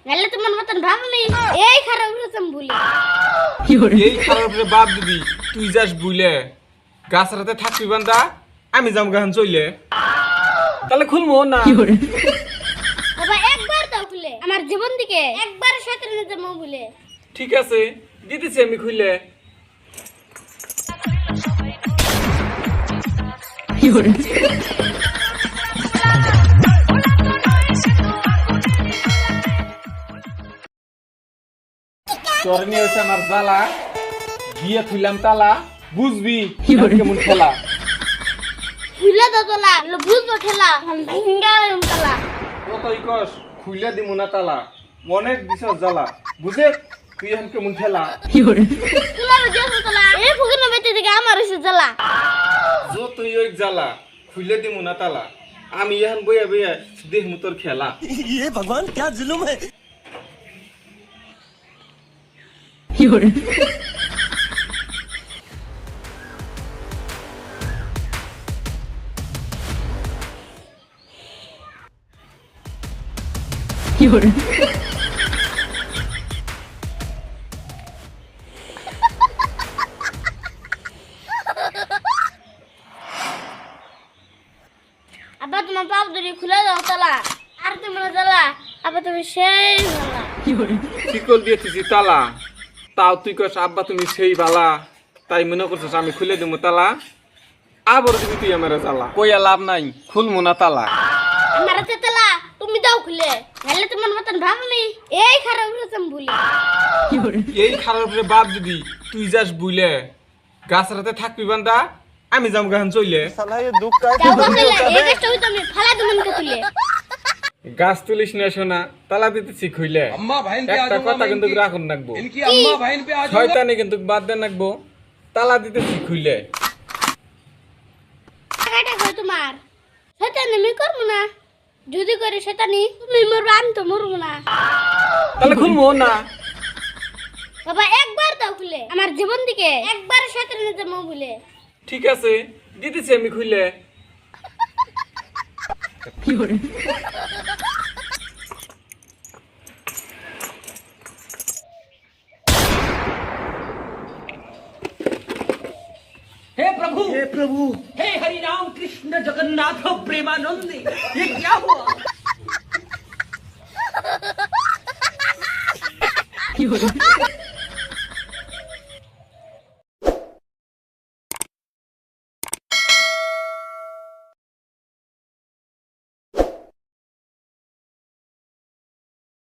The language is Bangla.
নালে তোমার মতন ভাবনি এই খারাপ রকম ভুলে এই খারাপরে বাপ দিদি তুই যাস বুইলে গাছ রাতে থাকবি বান্দা আমি যাম গান চইলে তাহলে খুলবো না বাবা একবার দাও খুলে আমার জীবন দিকে একবার সাথে নিয়ে যাবো ভুলে ঠিক আছে দিতেছি আমি খুলে তোর নিয়ে হয়েছে আমার জ্বালা গিয়ে খুললাম তালা বুঝবি কেমন খেলা খুলে দাও তোলা বুঝবো খেলা ভিঙ্গা তোলা কতই কস খুইলা দিমু না তালা অনেক দিছস জ্বালা বুঝে তুই এখন কেমন খেলা তোলা বুঝছো তোলা এই ফুকের বেতে দিকে আমার এসে জ্বালা যতই ওই জ্বালা খুইলা দিমু না তালা আমি এখন বইয়া বইয়া দেখমু তোর খেলা ये भगवान क्या जुल्म है আবার তোমার বাপ ধরে খুলে দাও তোলা আর তোমরা জ্বালা আবার তুমি সেই জ্বালা শিকল দিয়েছিস তালা তাও তুই কস আব্বা তুমি সেই বালা তাই মনে করছিস আমি খুলে দিমু তালা আবার দিবি তুই আমার জ্বালা কইয়া লাভ নাই খুলমু না তালা আমার হাতে তোলা তুমি দাও খুলে নালে তোমার মতন ভাবনি এই খারাপ রকম ভুলে এই খারাপরে বাপ দিদি তুই যাস বুইলে গাছ রাতে থাকবি বান্দা আমি যাম গান চইলে साला ये दुख का যাও বলে এই গাছটা হইতো আমি ফালা তোমাকে তুলে গাছ তুলিস না শোনা তালা দিতেছি খুইলে একটা কথা কিন্তু রাখুন রাখবো শয়তানি কিন্তু বাদ দেন রাখবো তালা দিতেছি খুইলে টাকাটা কই তোমার শয়তানি আমি করবো না যদি করে শয়তানি তুমি মরবে আমি তো মরবো না তাহলে খুলবো না বাবা একবার দাও খুলে আমার জীবন দিকে একবার শয়তানি নিয়ে যাবো ভুলে ঠিক আছে দিতেছি আমি খুইলে हे प्रभु हे हरि राम कृष्ण जगन्नाथ प्रेमानंद ये क्या हुआ